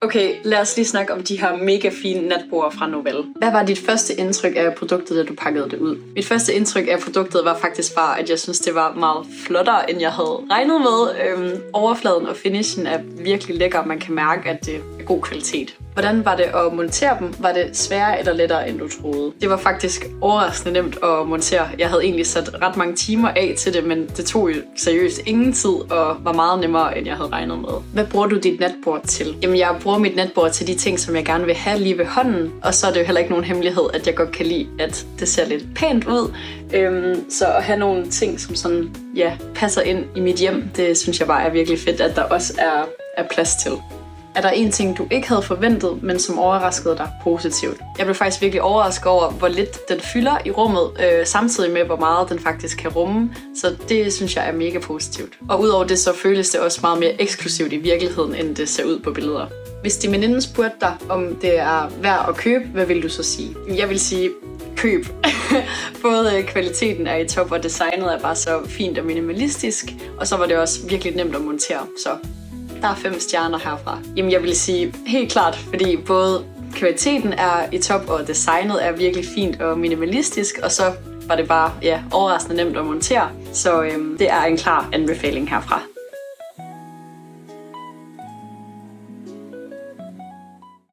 Okay, lad os lige snakke om de her mega fine natborde fra Novell. Hvad var dit første indtryk af produktet, da du pakkede det ud? Mit første indtryk af produktet var faktisk bare, at jeg synes, det var meget flottere, end jeg havde regnet med. Overfladen og finishen er virkelig lækker, man kan mærke, at det er god kvalitet. Hvordan var det at montere dem? Var det sværere eller lettere, end du troede? Det var faktisk overraskende nemt at montere. Jeg havde egentlig sat ret mange timer af til det, men det tog jo seriøst ingen tid og var meget nemmere, end jeg havde regnet med. Hvad bruger du dit natbord til? Jamen, jeg bruger mit natbord til de ting, som jeg gerne vil have lige ved hånden. Og så er det jo heller ikke nogen hemmelighed, at jeg godt kan lide, at det ser lidt pænt ud. Så at have nogle ting, som sådan, ja, passer ind i mit hjem, det synes jeg bare er virkelig fedt, at der også er plads til. Er der en ting, du ikke havde forventet, men som overraskede dig positivt? Jeg blev faktisk virkelig overrasket over, hvor lidt den fylder i rummet, samtidig med, hvor meget den faktisk kan rumme. Så det synes jeg er mega positivt. Og udover det, så føles det også meget mere eksklusivt i virkeligheden, end det ser ud på billeder. Hvis din veninde spurgte dig, om det er værd at købe, hvad vil du så sige? Jeg vil sige, køb. Både kvaliteten er i top, og designet er bare så fint og minimalistisk. Og så var det også virkelig nemt at montere, så der er 5 stjerner herfra. Jamen, jeg vil sige helt klart, fordi både kvaliteten er i top, og designet er virkelig fint og minimalistisk, og så var det bare overraskende nemt at montere. Så det er en klar anbefaling herfra.